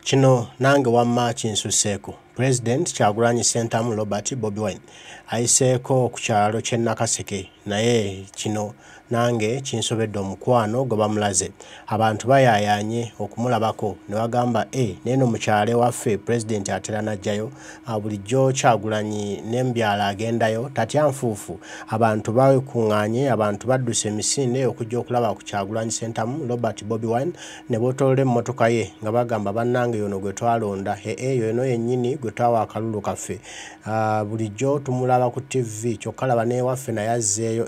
Kino nange wamma kinsuseeko. President Kyagulanyi Ssentamu Robert Bobi Wine Ayiseko ku kyalo ky'e Nakaseke naye kino nange kinsobedde omukwano gwebamulaze. Abantu bayaayanye okumulabako ne bagamba neno mukyale waffe President atera najjayo bulijjo Kyagulanyi n'embyala agendayo tatya nfuufu. Abantu bakuŋŋaanye, abantu badduse emisinde okujja okulaba ku Kyagulanyi Ssentamu Robert Bobi Wine ne bootolola emmotoka ye nga bagamba bannange yono gwe twalonda yono yennyini gwe twawa akalulu kaffe. Bulijjo tumulaba ku TV kyokka laba ne waffe naye azzeeyo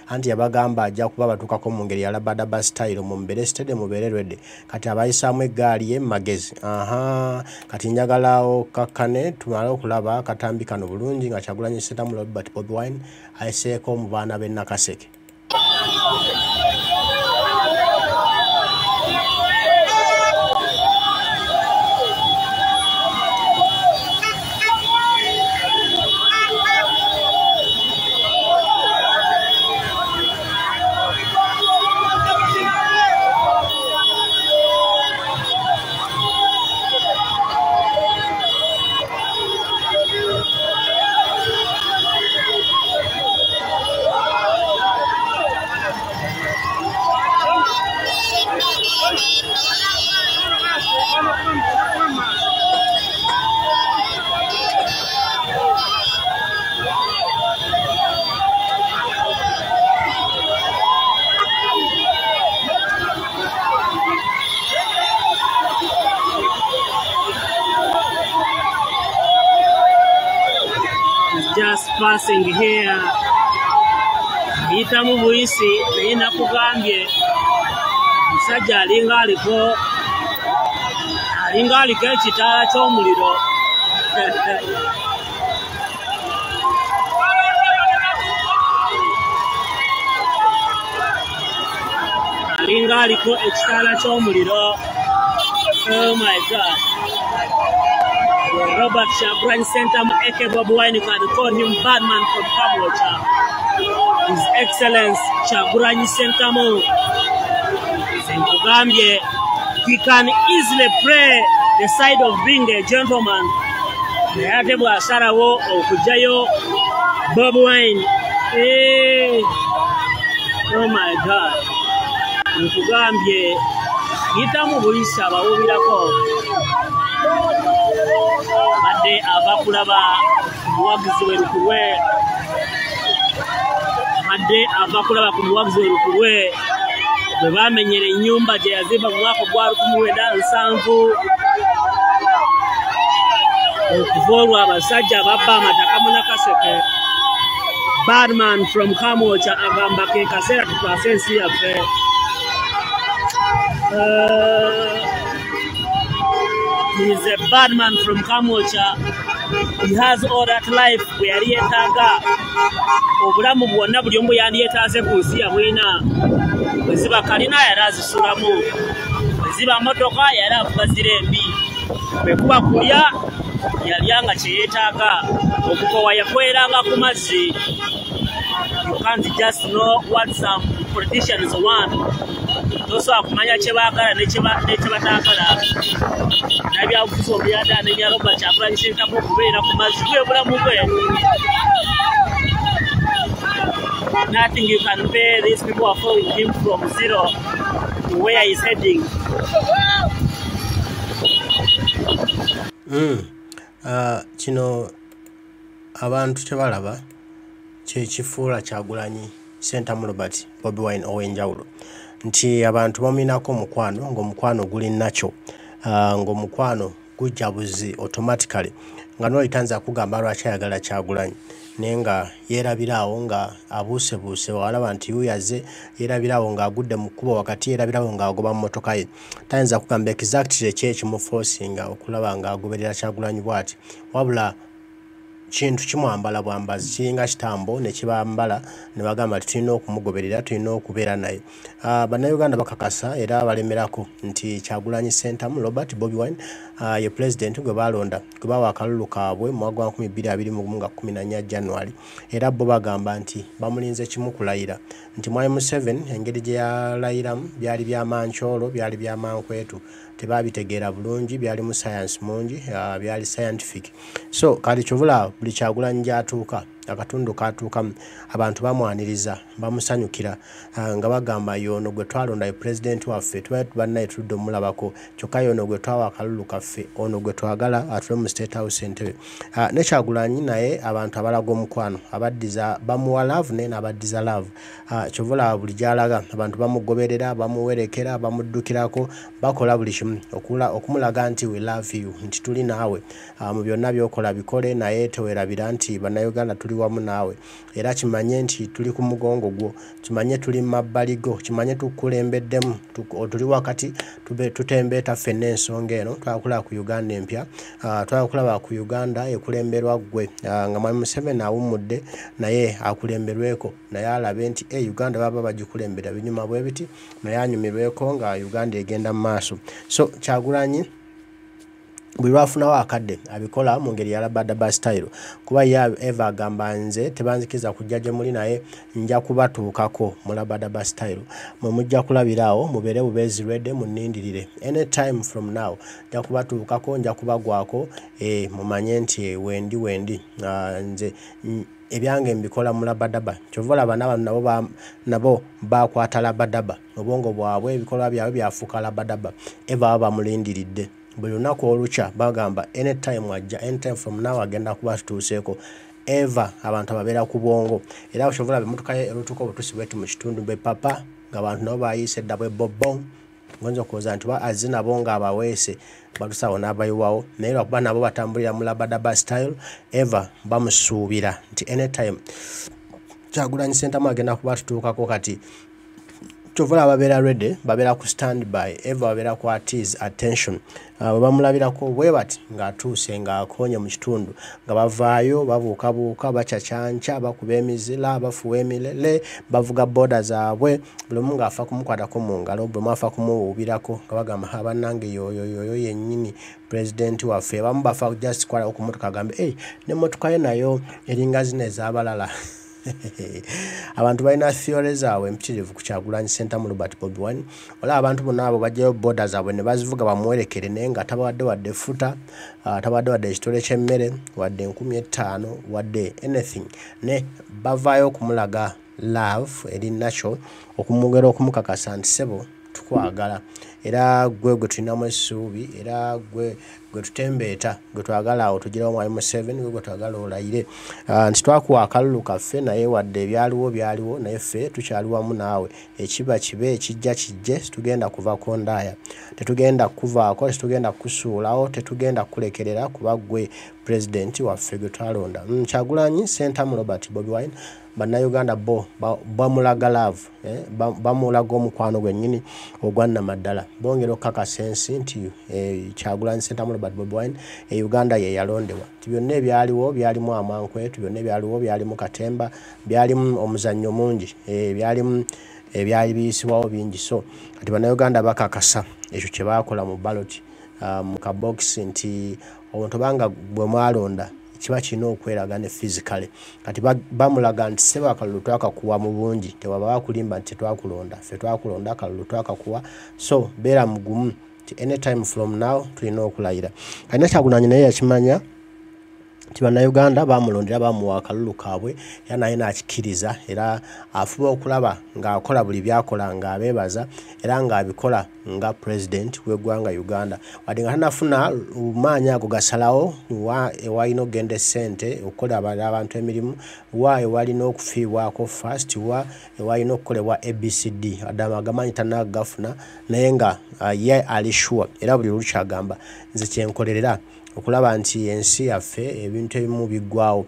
anti yabagamba ajja kuba batukako mu ngeri ya labadaba style mu mbeere stede mubeere ready kati abayisaamu eggaali ye magezi. Kati njagala okakkane tumale okulaba katambi kano bulungi nga Kyagulanyi Ssentamu Robert Bobi Wine Ayiseko mu baana b'e Nakaseke. Just passing here. Itamu buisi naye nakugambye musajja alinga aliko ekitaala ky'omuliro. Alinga aliko ekitaala ky'omuliro. Oh my God. Robert Kyagulanyi Ssentamu aka Bobi Wine, can call him Batman from Kamwocha. His Excellence Kyagulanyi Ssentamu Senkugambye, he can easily play the side of being a gentleman. Naye ate bw'asalawo okugyayo Bobi Wine. Oh my God. Nkugambye yitamu buyisi abawubirako. Badde ava kulaba omuwagizi w'erukulwe. Badde ava kulaba ku muwagizi w'erukulwe bwe baamenyera ennyumba gye yazimba mu mwaka gwa 1997 okuva olwo abasajja babba amataka mu Nakaseke. Badman from Kamwocha agamba ke kaseera tukwase ensi yaffe. He is a bad man from Kamwocha. He has all that life we are yetaaga. Obulamu bwonna buli omu yandyetaaze ku nsi yamwina. Bwe ziba kalina yali azisulamu. Bwe ziba motoka yali avuga zirembi. Bwe kuba kulya yalyanga kye yeetaaga. Okukowa yakweranga ku mazzi. You can't just know what some politicians want. Tosobola kumanya kye baagala ne kye bataagala. Nabyabufuzi omuyada anenya Robert Kyagulanyi Ssentamu okubeera ku mazzi bw'obulamu bwe. Nothing you can pay. These people are following him from zero to where he's heading. Kino abantu kyebalaba kyekifuula Kyagulanyi Ssentamu Robert Bobi Wine ow'enjawulo nti abantu bamulinako omukwano ng'omukwano guli nakyo ng'omukwano gujja buzi automatically nga nolitanza kugamba lwaki ayagala Kyagulanyi naye nga yeerabiraawo nga abuusebuuse walaba nti yuyaze yeerabiraawo ng'agudde mu kkubo wakati yeerabiraawo ng'agoba mu mmotoka ye tayinza kugamba exactly ekimuforcinga okulaba ng'agoberera Kyagulanyi bw'ati wabula kintu kimwambala bwambazi kiringa kitambo ne kibambala ne bagamba nti tulina okumugoberera tulina okubeera naye. Bannayuganda bakakasa era balemerako nti Kyagulanyi Ssentamu Robert Bobi Wine ye president gwe balonda gwe bawa akalulu kaabwe mu mwaka wa 2014 January era bo bagamba nti bamulinze kimu kulayira nti Mwai Museveni engeri gye yalayiramu byali bya mancholo byali bya mankwetu tebabitegeera bulungi byali mu science mungi byali scientific so kali kyovula buli Kyagulanyi gyatuuka akatundu katuukamu abantu bamwaniriza bamusanyukira nga bagamba yono gwe twalonda president waffe tubannaye tuludde omulabako kyokka yono gwe twawa akalulu kaffe ono gwe twagala atule mu State House entebe ne Kyagulanyi naye abantu abalaga omukwano abaddiza bamuwa love naye n'abaddiza love kyovula buli gyalaga abantu bamugoberera bamuwerekera bamuddukirako bakola buli kimu okumulaga nti we love you nti tuli naawe mu byonna byokola bikole naye tewerabira nti bannayuganda tuli wamu naawe era kimanye nti tuli ku mugongo gwo kimanye tuli mabbali go kimanye tukulembeddemu tuli wakati tutembeeta ffenna ensonga eno twakulaba ku Uganda empya twakulaba ku Uganda ekulemberwa gwe nga Mwami Museveni awummudde naye akulemberweko naye alabe nti Uganda baba bagikulembera binyuma bwe biti naye anyumirweko nga Uganda egenda mu maaso so Kyagulanyi bwe bafunawo akadde abikola mu ngeri ya Laba style kuba Eva agamba nze tebanzikiza kujja gye muli naye nja kubatuukako mu Laba style mwe mujja kulabirawo mubeere bubeezirwedde munnindirire anytime from now nja kubatuukako nja kubagwako mumanye nti wendi nze ebyange mbikola mu Laba kyova laba nabo bakwata Laba obwongo bwabwe ebikolwa byabwe byafuuka Laba Eva baba mulindiridde buli lunaku olukya bagamba anytime wajja anytime from now agenda kuba tutuuseeko Eva abantu ababeera ku bwongo era oshobola bemotoka erutuka obutusi bwetu mu kitundu be papa nga abantu nabo bayise eddabwe bobo ngonza okuwooza nti azzi nabo nga abaweese batusawo n'abayiwawo naye lwakuba nabo batambulira mu Laba style Eva bamusuubira nti anytime Kyagulanyi Ssentamu agenda kuba tutuukako kati kyovula babeera ready babeera ku standby Eva babeera ku tease attention bamulabirako bwe bati ng'atuuse ng'akonye mu kitundu nga bavaayo babuukabuuka bacacyanca bakuba emizira bafuwa emirere bavuga boda zaabwe buli omu ng'afa kumukwatako mu ngalo buli omu afa kumuwuubirako nga bagamba bannange yoyo yennyini president waffe abamu bafa just kwalawo ku motoka agambe n'emmotoka ye nayo eringa zino ez'abalala abantu balina theory zaabwe empitirivu ku Kyagulanyi Ssentamu Bobi Wine wala abantu bonna abo bajjayo boda zaabwe ne bazivuga bamuwerekere naye nga tabawadde wadde futa tabawadde wadde ekitole ky'emmere wadde 15,000 wadde anything ne bavaayo okumulaga love eri natural okumugera okumukakasa nti sebo tukwagala era gwe tulinamu essuubi era gwe tutembeeta gwe twagala otugirawo Mwami Museveni gwe twagala olayire nti twakuwa akalulu kaffe naye wadde byaliwo naye ffe tukyali wamu naawe ekiba kibe ekijja kijje tugenda kuva kondaaya tetugenda kuvaako tetugenda kusuulawo tetugenda kulekerera kuba gwe president waffe gwe twalonda Kyagulanyi Ssentamu Bobi Wine bannayuganda bamulaga love bamulaga omukwano gwennyini ogwannamaddala bongera okukakasa ensi nti Kyagulanyi Ssentamu Bobi Wine Uganda ye yalondebwa ti byonna ebyaliwo byalimu amankwetu byonna ebyaliwo byalimu katemba byalimu omuzannyo mungi byalimu ebyali biyisibwawo bingi so kati bannayuganda bakakasa ekyo kye baakola mu ballot mu kabokisi nti omuntu banga bwe mwalonda kiba kirina okweraga ne physically kati bamulaga nti seba akalulu twakakuwa mu bungi tewaba bakulimba nti twakulonda ffe twakulonda akalulu twakakuwa so beera mugumu ti anytime from now tulina okulayira kalina Kyagulanyi naye yakimanya ti bannayuganda bamulondera bamuwa akalulu kaabwe era naye n'akikiriza era afuba okulaba ng'akola buli byakola ng'abeebaza era ng'abikola nga president w'eggwanga Uganda wadde nga tanafuna maanyi ago gasalawo ewalina okugenda essente okukola abantu emirimu wa ewalina okufiibwako first wa ewalina okukolebwa ABCD wadde amagamanyi tanagafuna naye nga ye ali sure era buli lukyagamba nze kyenkolerera okulaba nti ensi yaffe ebintu ebimu biggwawo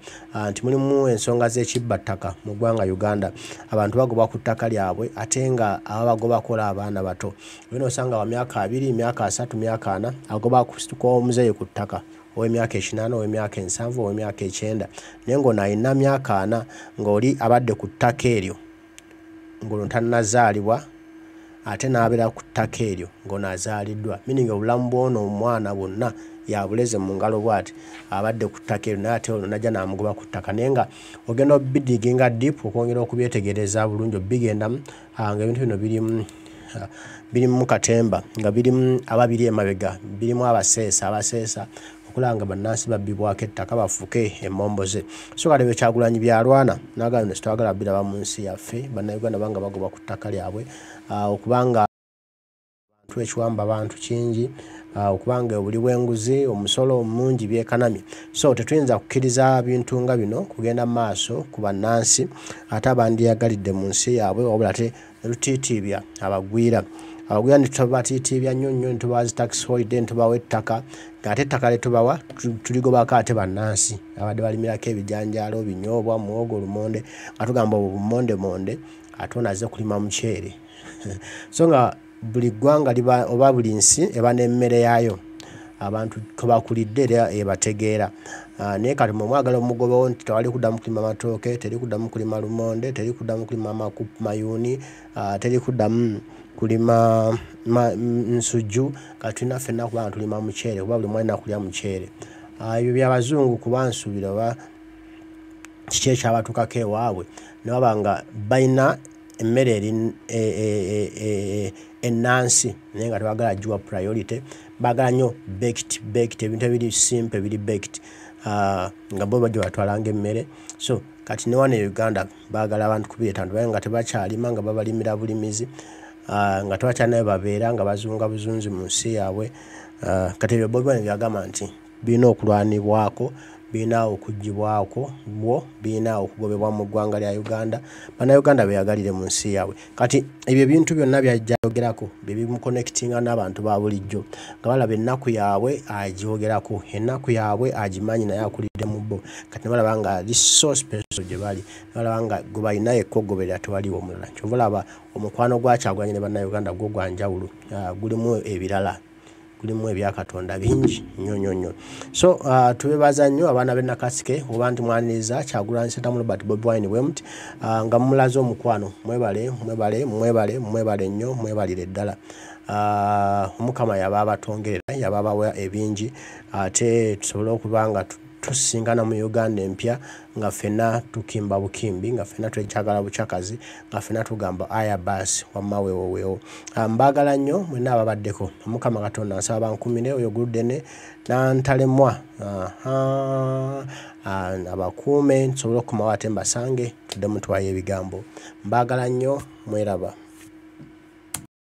nti mulimu ensonga z'ekibbattaka mu ggwanga Uganda abantu bagoba ku ttaka lyabwe ate nga ababagoba kola abaana bato bino osanga wa myaka 2 myaka 3 myaka 4 agoba kusituka omuzeeyi ku ttaka ow'emyaka 8 ow'emyaka 7 ow'emyaka 9 naye ng'ono alina myaka 4 ng'oli abadde ku ttaka eryo ng'ono tannazaalibwa ate n'abeera ku ttaka eryo ng'ono azaaliddwa meaning obulamu bw'ono omwana bwonna yabuleze mu ngalo bwati abadde ku ttaka eryo naye ate ono najja n'amugoba ku ttaka naye nga ogenda obidiginga deep okwongera okubyetegereza bulungi obigendamu nga ebintu bino birimu birimu katemba nga birimu ababiri emabega birimu abaseesa okulanga bannansi babbibwako ettaka bafuke emmomboze so kale Kyagulanyi byalwana nagamba sitwagala biraba mu nsi yaffe bannayuganda banga bagoba ku ttaka lyabwe okubanga abantu ekiwamba abantu kingi okubanga obuli bw'enguzi omusolo mungi byekanamye so tetuyinza kukkiriza bintu nga bino kugenda maaso ku bannansi ate abandiyagalidde mu nsi yaabwe wabula te lutiitibya abagwira ntitubatiitibya nnyo ntubawa tax holiday ntubawa ettaka ate ettaka letubawa tuligobako ate bannansi abadde balimirako ebijanjaalo binyoobwa muwogo lumonde nga tugamba obumondemonde ate onaze kulima muceere so nga buli ggwanga oba buli nsi eba n'emmere yaayo abantu kebakulidde era ebategeera naye kati mwagala omugobawo nti tewali kuddamu kulima matooke teri kuddamu kulima lumonde teri kuddamu kulima mayuuni teri kuddamu kulima nsujju kati tulina ffenna kubanga tulima muceere kuba buli mwalina kulya muceere ebyo byabazungu kuba nsuubira oba kiki ekyabatukako ewaabwe ne baba nga balina emmere eri ennansi naye nga tebagala giwa priority bagala nnyo baked ebintu ebiri simple ebiri baked nga bo bajja batwalanga emmere so kati ne wano e Uganda bagala abantu kubireeta baye nga tebakyalima nga babalimira bulimizi nga tebakyalinayo babeera nga bazunga buzunzi mu nsi yaabwe kati ebyo Bobi Wine byagamba nti birina okulwanibwako birina okuggibwako birina okugobebwa mu ggwanga lya Uganda bannayuganda beyagalire mu nsi yaabwe kati ebyo ebintu byonna byajjayogerako bebimuconnectinga n'abantu ba bulijjo nga balaba ennaku yaabwe agyogerako ennaku yaabwe agimanyi naye akulidde mu bo kati ne balaba nga so special gye bali balaba nga gwe balina yekka ogoberera tewaliwo omulala kyova olaba omukwano gwa Kyagulanyi ne bannayuganda gwo gwa njawulo gulimu ebirala kulimu ebyakatonda bingi nnyo so tubebaza nnyo abaana b'e Nakaseke oba nti mwaniriza Kyagulanyi Ssentamu Robert Bobi Wine bwemuti nga mumulaze omukwano mwebale nnyo mwebalire ddala Omukama yaba abatongerera yaba abawa ebingi ate tusobole okuba nga tusingana mu Uganda empya nga ffenna tukimba bukimbi nga ffenna twekyagala bukyakazi nga ffenna tugamba aya basi wamma weewo mbagala nnyo mwenna ababaddeko Omukama Katonda nsaba bankumire oyo Guludene nantalemwa abakuume nsobole okukomawo ate mbasange tudde mutwayo ebigambo mbagala nnyo mweraba